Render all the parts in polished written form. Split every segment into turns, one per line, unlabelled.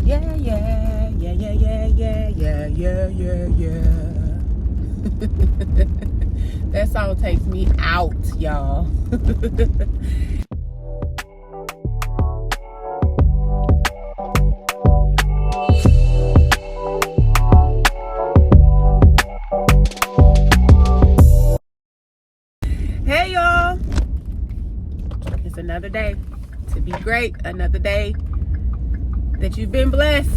Yeah, yeah, yeah, yeah, yeah, yeah, yeah, yeah, yeah, yeah. That song takes me out, y'all. Hey, y'all. It's another day to be great. Another day that you've been blessed.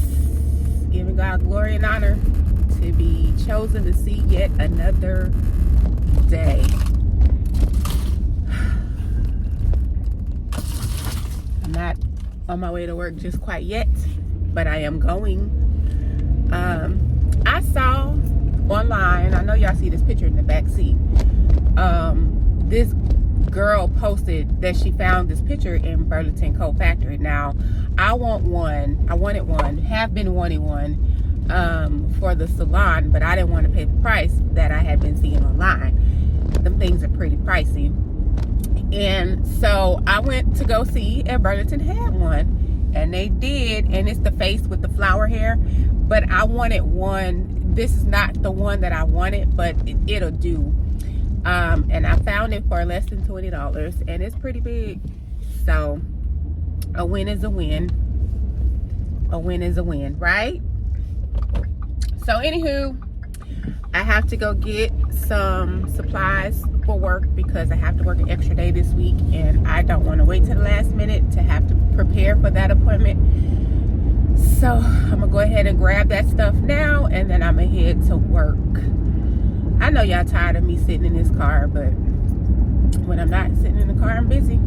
Giving God glory and honor to be chosen to see yet another day. I'm not on my way to work just quite yet, but I am going. I saw online, I know y'all see this picture in the back seat. This girl posted that she found this picture in Burlington Coat Factory. Now, I wanted one, have been wanting one for the salon, but I didn't want to pay the price that I had been seeing online. Them things are pretty pricey. And so I went to go see if Burlington had one, and they did, and it's the face with the flower hair, but I wanted one. This is not the one that I wanted, but it'll do. And I found it for less than $20, and it's pretty big. So a win is a win. A win is a win, right? So anywho, I have to go get some supplies for work because I have to work an extra day this week, and I don't want to wait till the last minute to have to prepare for that appointment. So I'm gonna go ahead and grab that stuff now, and then I'm gonna head to work. I know y'all tired of me sitting in this car, but when I'm not sitting in the car, I'm busy.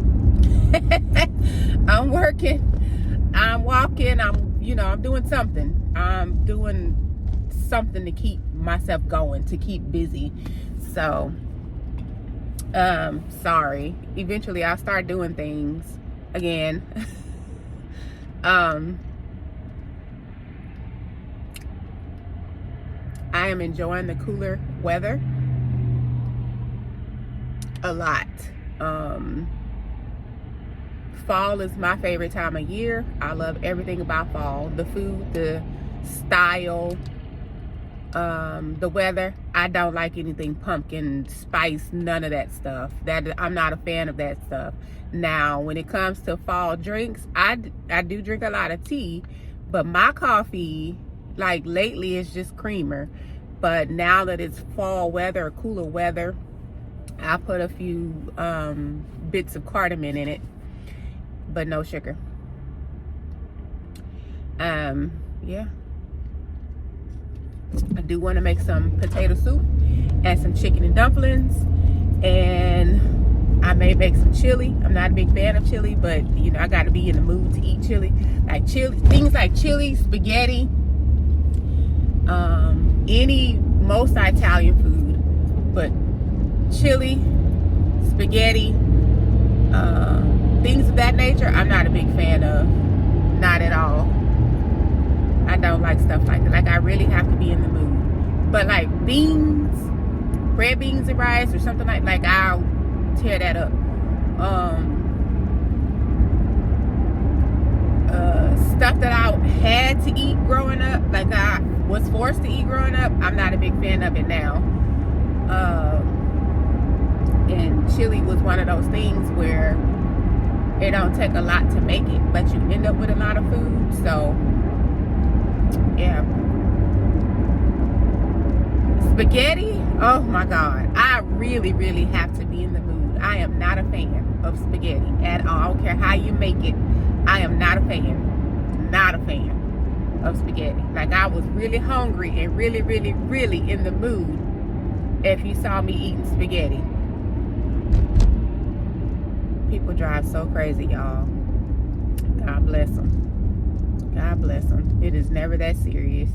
I'm working, I'm walking, I'm doing something. I'm doing something to keep myself going, to keep busy. So sorry. Eventually I'll start doing things again. I am enjoying the cooler weather a lot. Fall is my favorite time of year. I love everything about fall. The food, the style, the weather. I don't like anything pumpkin spice, none of that stuff. I'm not a fan of that stuff. Now, when it comes to fall drinks, I do drink a lot of tea, but my coffee, like lately, is just creamer. But now that it's fall weather or cooler weather, I put a few bits of cardamom in it, but no sugar. Yeah. I do want to make some potato soup and some chicken and dumplings, and I may make some chili. I'm not a big fan of chili, but I got to be in the mood to eat chili. Like chili, things like chili, spaghetti, most Italian food, but chili, spaghetti, things of that nature, I'm not a big fan of. Not at all. I don't like stuff like that. Like, I really have to be in the mood. But like beans, red beans and rice or something like I'll tear that up. Stuff that I had to eat growing up, like I was forced to eat growing up, I'm not a big fan of it now. And chili was one of those things where it don't take a lot to make it, but you end up with a lot of food. So yeah. Spaghetti, oh my God, I really have to be in the mood. I am not a fan of spaghetti at all. I don't care how you make it. I am not a fan of spaghetti. Like, I was really hungry and really in the mood if you saw me eating spaghetti. People drive so crazy, y'all. God bless them. God bless them. It is never that serious.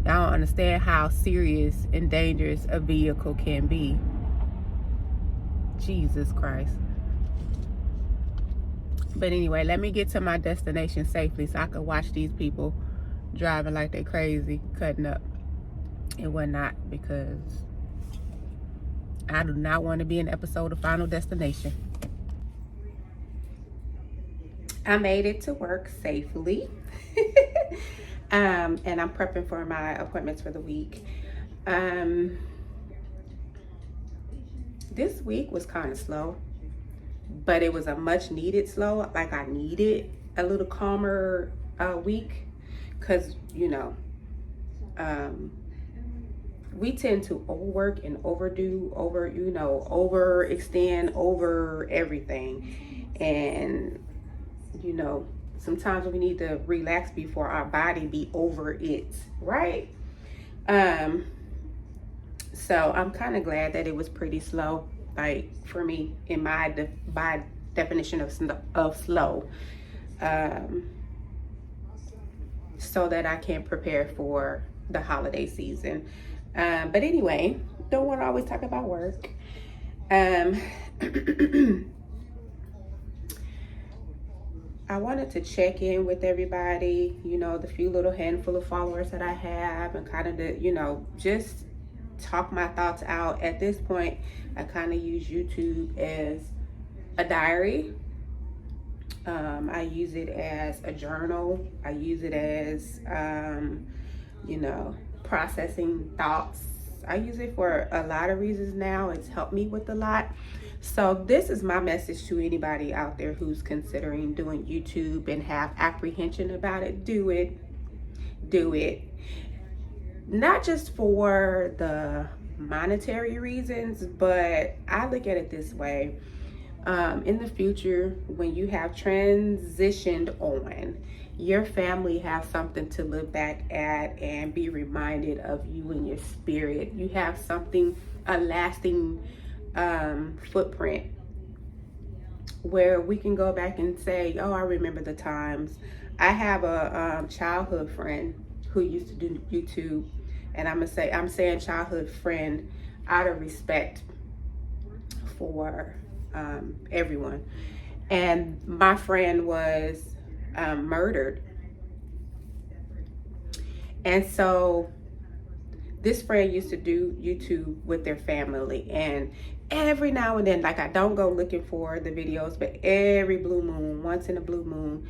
Y'all don't understand how serious and dangerous a vehicle can be. Jesus Christ. But anyway, let me get to my destination safely so I can watch these people driving like they crazy, cutting up and whatnot, because I do not want to be an episode of Final Destination. I made it to work safely. And I'm prepping for my appointments for the week. This week was kind of slow, but it was a much needed slow. Like, I needed a little calmer week, because, you know, we tend to overwork and overextend over everything. And, you know, sometimes we need to relax before our body be over it, right? So I'm kind of glad that it was pretty slow, like, for me, in my definition of slow, so that I can prepare for the holiday season. But anyway, don't want to always talk about work. I wanted to check in with everybody, you know, the few little handful of followers that I have, and kind of, just talk my thoughts out. At this point, I kind of use YouTube as a diary. I use it as a journal. I use it as, processing thoughts. I use it for a lot of reasons now. It's helped me with a lot. So this is my message to anybody out there who's considering doing YouTube and have apprehension about it. Do it. Do it. Not just for the monetary reasons, but I look at it this way. In the future, when you have transitioned on, your family has something to look back at and be reminded of you and your spirit. You have something, a lasting footprint, where we can go back and say, oh, I remember the times. I have a childhood friend who used to do YouTube, and I'm saying childhood friend out of respect for everyone. And my friend was murdered. And so this friend used to do YouTube with their family, and every now and then, like, I don't go looking for the videos, but every blue moon, once in a blue moon,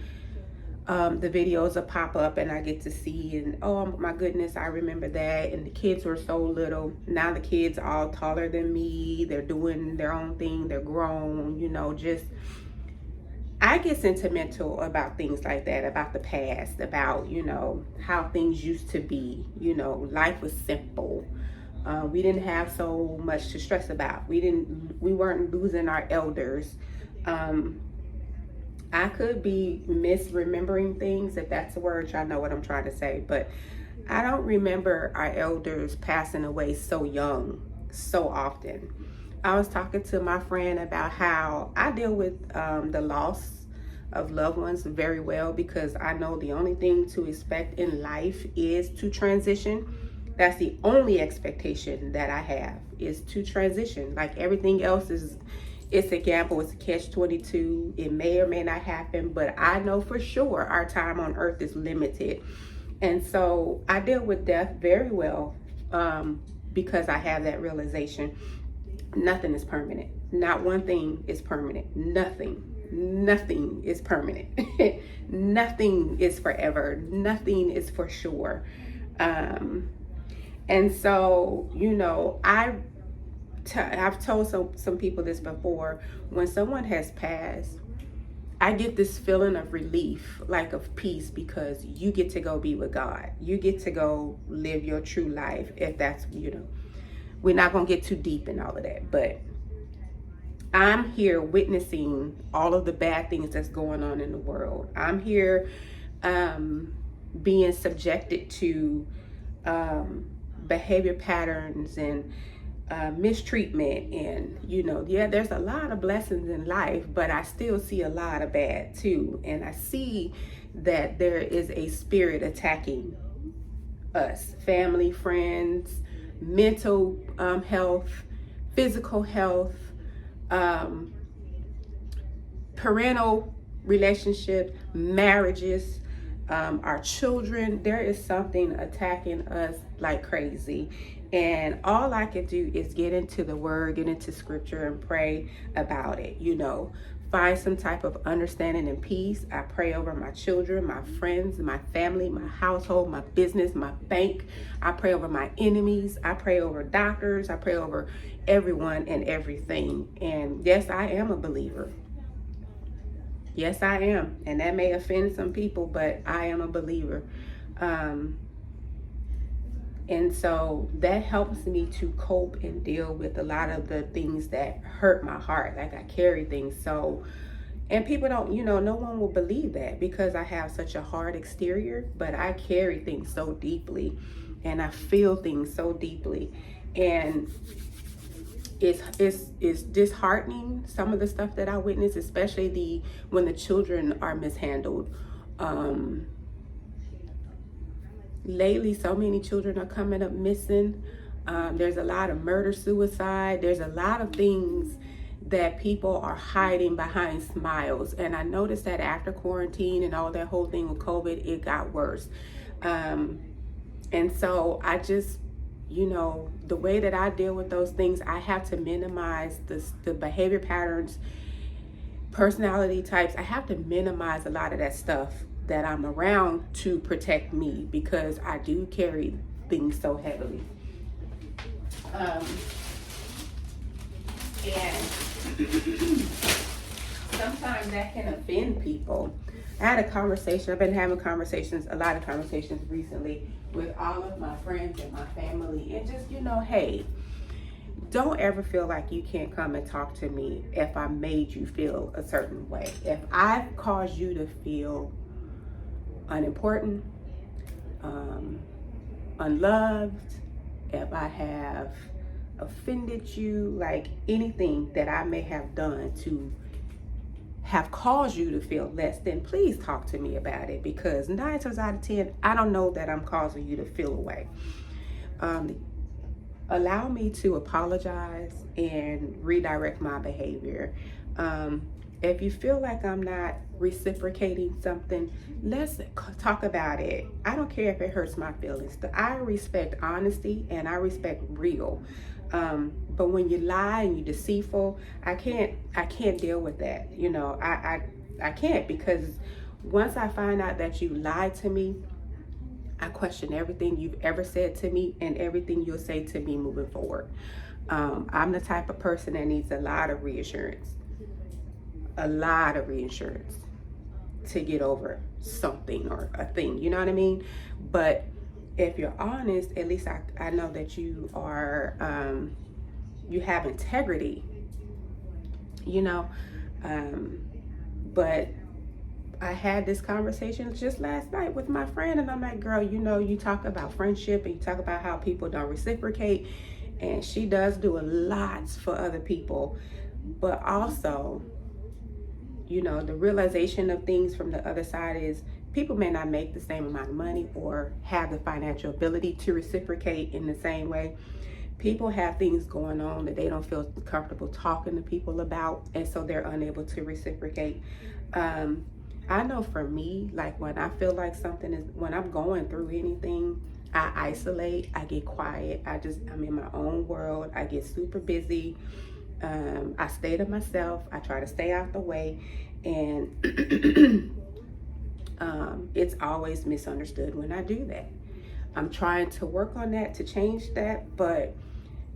the videos will pop up and I get to see, and oh my goodness, I remember that. And the kids were so little. Now the kids are all taller than me. They're doing their own thing. They're grown, I get sentimental about things like that, about the past, about, how things used to be. Life was simple. We didn't have so much to stress about. We weren't losing our elders. I could be misremembering things, if that's the word. Y'all know what I'm trying to say. But I don't remember our elders passing away so young, so often. I was talking to my friend about how I deal with the loss of loved ones very well, because I know the only thing to expect in life is to transition. That's the only expectation that I have, is to transition. Like, everything else it's a gamble, it's a catch-22. It may or may not happen, but I know for sure our time on earth is limited. And so I deal with death very well, because I have that realization. Nothing is permanent. Not one thing is permanent. Nothing is permanent. Nothing is forever. Nothing is for sure. And so, I've told some people this before. When someone has passed, I get this feeling of relief, like of peace, because you get to go be with God. You get to go live your true life. If that's, we're not going to get too deep in all of that, but I'm here witnessing all of the bad things that's going on in the world. I'm here being subjected to behavior patterns and mistreatment, and there's a lot of blessings in life, but I still see a lot of bad too. And I see that there is a spirit attacking us, family, friends, mental health, physical health, parental relationships, marriages, our children. There is something attacking us like crazy. And all I can do is get into the word, get into scripture, and pray about it. find some type of understanding and peace. I pray over my children, my friends, my family, my household, my business, my bank. I pray over my enemies. I pray over doctors. I pray over everyone and everything. And yes, I am a believer. Yes, I am. And that may offend some people, but I am a believer. And so that helps me to cope and deal with a lot of the things that hurt my heart. Like, I carry things so, and people don't, no one will believe that because I have such a hard exterior, but I carry things so deeply and I feel things so deeply. And it's disheartening, some of the stuff that I witness, especially when the children are mishandled. Lately, so many children are coming up missing. There's a lot of murder, suicide. There's a lot of things that people are hiding behind smiles. And I noticed that after quarantine and all that whole thing with COVID, it got worse. And so I just, the way that I deal with those things, I have to minimize the behavior patterns, personality types. I have to minimize a lot of that stuff that I'm around to protect me, because I do carry things so heavily. And sometimes that can offend people. I had a conversation, I've been having a lot of conversations recently with all of my friends and my family, and just, hey, don't ever feel like you can't come and talk to me if I made you feel a certain way. If I've caused you to feel unimportant, unloved, if I have offended you, like anything that I may have done to have caused you to feel less, then please talk to me about it, because 9 times out of 10, I don't know that I'm causing you to feel away. Allow me to apologize and redirect my behavior. If you feel like I'm not reciprocating something, let's talk about it. I don't care if it hurts my feelings. I respect honesty and I respect real. But when you lie and you're deceitful, I can't deal with that. I can't, because once I find out that you lied to me, I question everything you've ever said to me and everything you'll say to me moving forward. I'm the type of person that needs a lot of reassurance to get over something or a thing, you know what I mean? But if you're honest, at least I know that you are, you have integrity, but I had this conversation just last night with my friend, and I'm like, girl, you talk about friendship and you talk about how people don't reciprocate, and she does do a lot for other people, but also, the realization of things from the other side is people may not make the same amount of money or have the financial ability to reciprocate in the same way. People have things going on that they don't feel comfortable talking to people about, and so they're unable to reciprocate. I know for me, like when I feel like when I'm going through anything, I isolate, I get quiet, I'm in my own world, I get super busy. I stay to myself, I try to stay out the way, and it's always misunderstood when I do that. I'm trying to work on that, to change that, but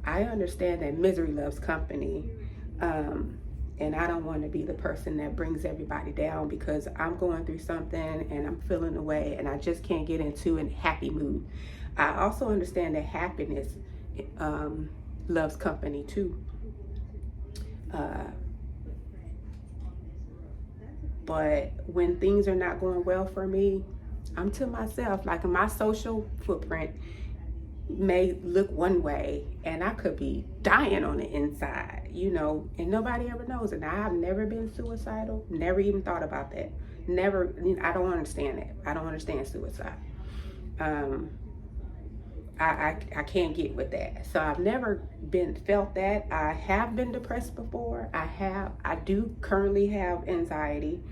I understand that misery loves company. And I don't want to be the person that brings everybody down because I'm going through something and I'm feeling away and I just can't get into a happy mood. I also understand that happiness loves company too. But when things are not going well for me, I'm to myself. Like, my social footprint may look one way and I could be dying on the inside, and nobody ever knows. And I've never been suicidal, never even thought about that. Never, I don't understand it. I don't understand suicide. I can't get with that. So I've never felt that. I have been depressed before. I do currently have anxiety.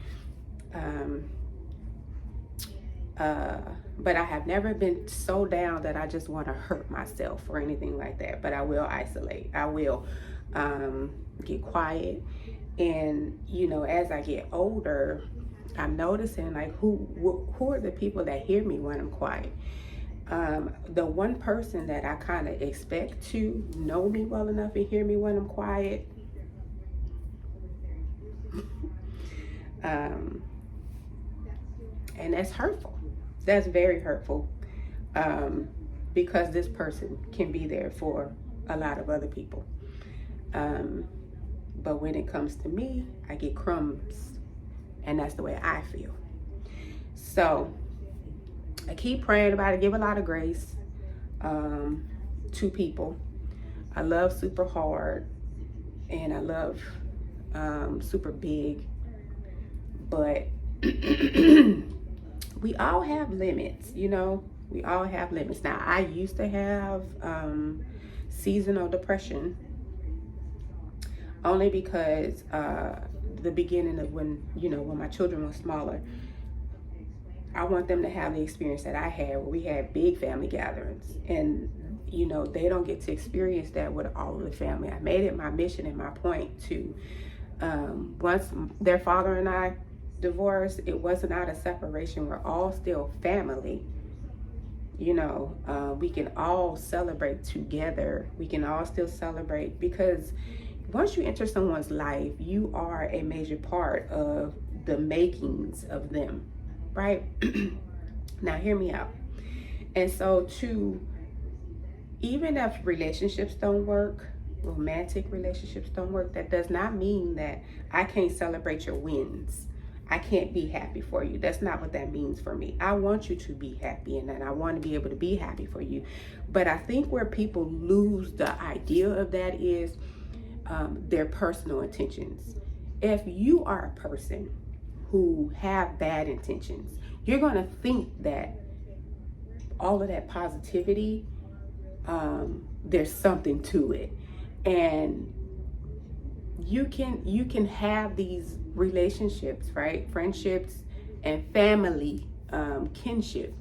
But I have never been so down that I just want to hurt myself or anything like that. But I will isolate. I will get quiet. And, you know, as I get older, I'm noticing like who are the people that hear me when I'm quiet. The one person that I kind of expect to know me well enough and hear me when I'm quiet, and that's hurtful. That's very hurtful, because this person can be there for a lot of other people. But when it comes to me, I get crumbs, and that's the way I feel. So I keep praying about it, give a lot of grace to people. I love super hard, and I love super big, but we all have limits, you know. We all have limits. Now, I used to have seasonal depression, only because the beginning of when my children were smaller, I want them to have the experience that I had, where we had big family gatherings, and you know, they don't get to experience that with all of the family. I made it my mission and my point to, once their father and I divorced, it wasn't out of separation. We're all still family. You know, we can all celebrate together. We can all still celebrate, because once you enter someone's life, you are a major part of the makings of them, right? Now, hear me out. And so, even if relationships don't work, romantic relationships don't work, that does not mean that I can't celebrate your wins. I can't be happy for you. That's not what that means for me. I want you to be happy, and then I want to be able to be happy for you. But I think where people lose the idea of that is their personal intentions. If you are a person who have bad intentions, you're going to think that all of that positivity, there's something to it. And you can have these relationships, right? Friendships and family, kinship,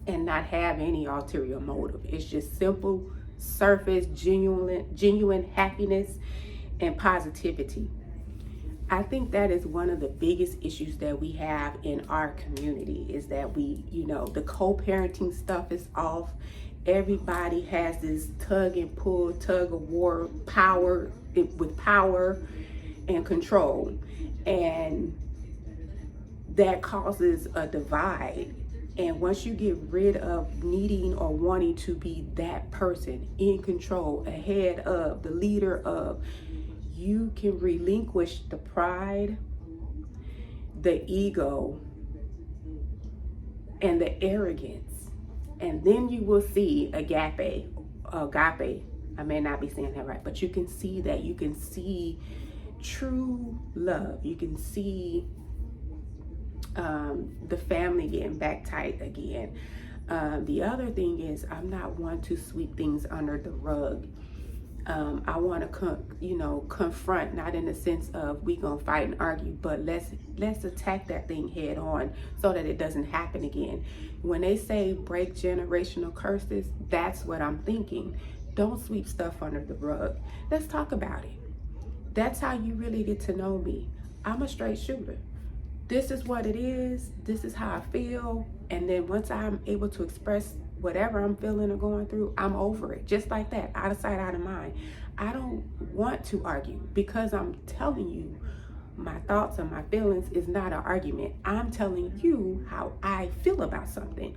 and not have any ulterior motive. It's just simple, surface, genuine happiness and positivity. I think that is one of the biggest issues that we have in our community, is that we, the co-parenting stuff is off. Everybody has this tug of war, power and control. And that causes a divide. And once you get rid of needing or wanting to be that person in control, ahead of, the leader of, you can relinquish the pride, the ego, and the arrogance. And then you will see agape. I may not be saying that right, but you can see that. You can see true love. You can see the family getting back tight again. The other thing is, I'm not one to sweep things under the rug. I want to, confront, not in the sense of we gonna fight and argue, but let's attack that thing head on so that it doesn't happen again. When they say break generational curses, that's what I'm thinking. Don't sweep stuff under the rug. Let's talk about it. That's how you really get to know me. I'm a straight shooter. This is what it is. This is how I feel. And then once I'm able to express whatever I'm feeling or going through, I'm over it. Just like that, out of sight, out of mind. I don't want to argue, because I'm telling you my thoughts and my feelings is not an argument. I'm telling you how I feel about something.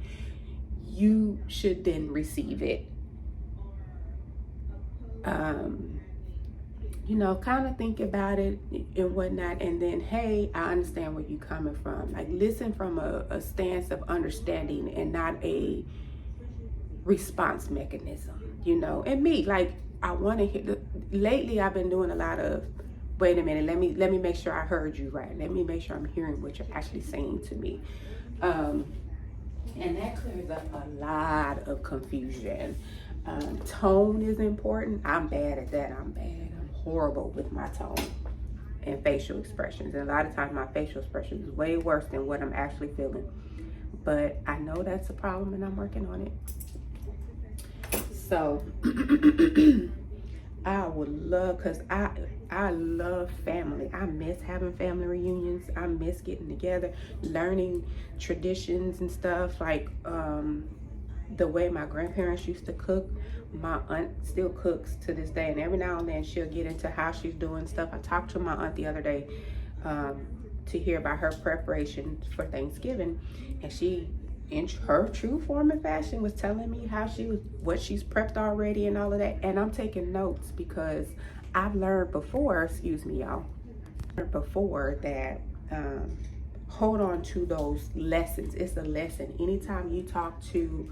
You should then receive it. Kind of think about it and whatnot, and then, hey, I understand where you're coming from. Like, listen from a stance of understanding and not a response mechanism, And me, like, I want to hear. Lately, I've been doing a lot of, wait a minute, let me make sure I heard you right. Let me make sure I'm hearing what you're actually saying to me. And that clears up a lot of confusion. Tone is important. I'm bad at that. I'm horrible with my tone and facial expressions. And a lot of times my facial expression is way worse than what I'm actually feeling. But I know that's a problem, and I'm working on it. So I would love, because I love family. I miss having family reunions. I miss getting together, learning traditions and stuff. Like the way my grandparents used to cook. My aunt still cooks to this day, and every now and then she'll get into how she's doing stuff. I talked to my aunt the other day to hear about her preparation for Thanksgiving, and she, in her true form and fashion, was telling me how what she's prepped already and all of that. And I'm taking notes because I've learned before, excuse me y'all, before that hold on to those lessons. It's a lesson. Anytime you talk to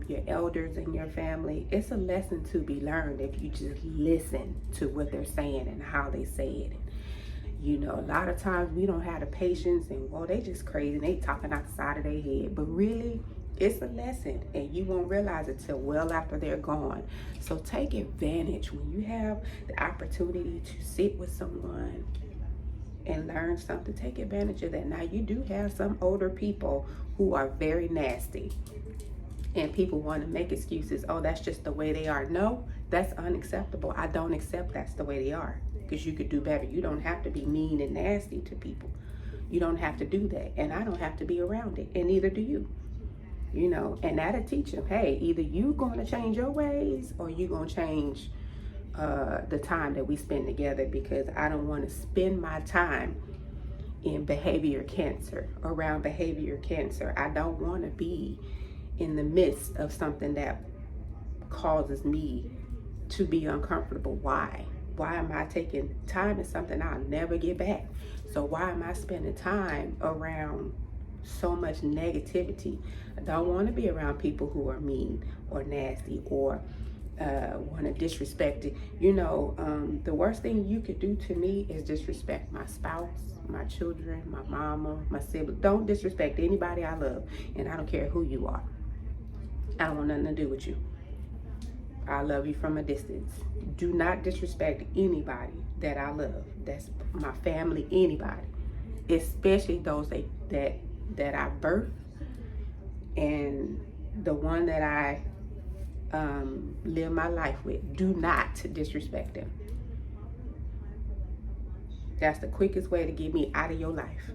your elders and your family, it's a lesson to be learned if you just listen to what they're saying and how they say it. You know, a lot of times we don't have the patience, and well, they just crazy and they talking out the side of their head. But really, it's a lesson, and you won't realize it till well after they're gone. So take advantage when you have the opportunity to sit with someone and learn something. Take advantage of that. Now, you do have some older people who are very nasty, and people want to make excuses. Oh, that's just the way they are. No, that's unacceptable. I don't accept that's the way they are, because you could do better. You don't have to be mean and nasty to people. You don't have to do that, and I don't have to be around it, and neither do you. You know, and that'll teach them, hey, either you going to change your ways or you going to change the time that we spend together, because I don't want to spend my time in behavior cancer, around behavior cancer. I don't want to be in the midst of something that causes me to be uncomfortable. Why am I taking time in something I'll never get back? So why am I spending time around so much negativity? I don't want to be around people who are mean or nasty or want to disrespect it. You know, the worst thing you could do to me is disrespect my spouse, my children, my mama, my sibling. Don't disrespect anybody I love, and I don't care who you are. I don't want nothing to do with you. I love you from a distance. Do not disrespect anybody that I love. That's my family, anybody, especially those that I birthed, and the one that I live my life with. Do not disrespect them. That's the quickest way to get me out of your life.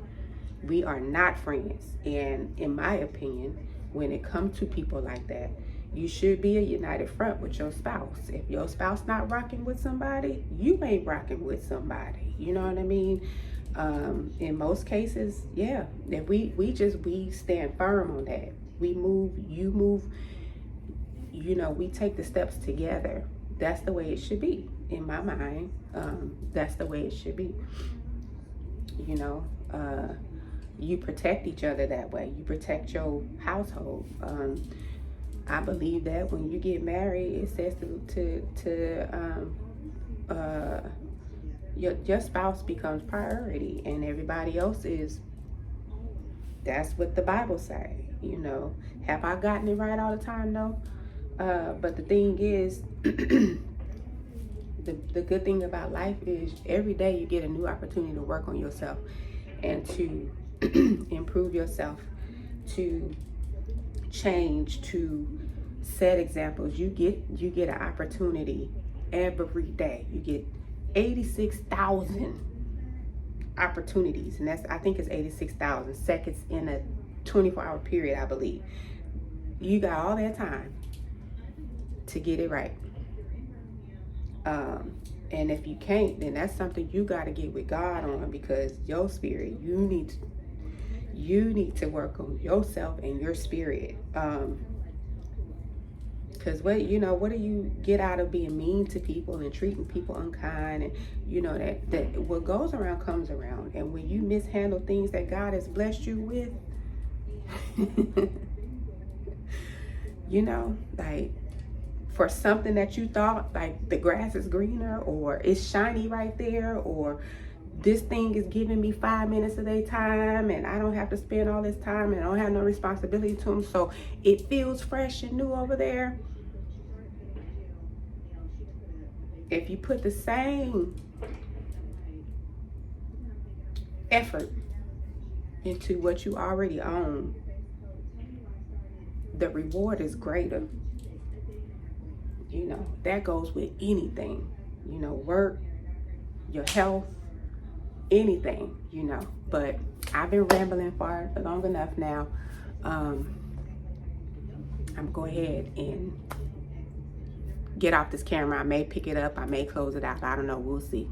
We are not friends, and in my opinion, when it comes to people like that, you should be a united front with your spouse. If your spouse not rocking with somebody, you ain't rocking with somebody. You know what I mean? In most cases, yeah, if we stand firm on that. We move, you move, you know, we take the steps together. That's the way it should be, in my mind. That's the way it should be. You know, you protect each other that way. You protect your household. I believe that when you get married, it says your spouse becomes priority, and everybody else is. That's what the Bible say. You know, have I gotten it right all the time? No. But the thing is, the good thing about life is every day you get a new opportunity to work on yourself and to improve yourself, to change, to set examples. You get an opportunity every day. You get 86,000 opportunities, and I think it's 86,000 seconds in a 24-hour period, I believe. You got all that time to get it right. And if you can't, then that's something you got to get with God on, because your spirit, you need to work on yourself and your spirit. Because what do you get out of being mean to people and treating people unkind? And you know that what goes around comes around. And when you mishandle things that God has blessed you with, you know, like, for something that you thought, like, the grass is greener, or it's shiny right there, or this thing is giving me 5 minutes of their time and I don't have to spend all this time and I don't have no responsibility to them, so it feels fresh and new over there. If you put the same effort into what you already own, the reward is greater. You know, that goes with anything, you know, work, your health, anything, you know. But I've been rambling for long enough now. I'm gonna go ahead and get off this camera. I may pick it up, I may close it out, I don't know, we'll see.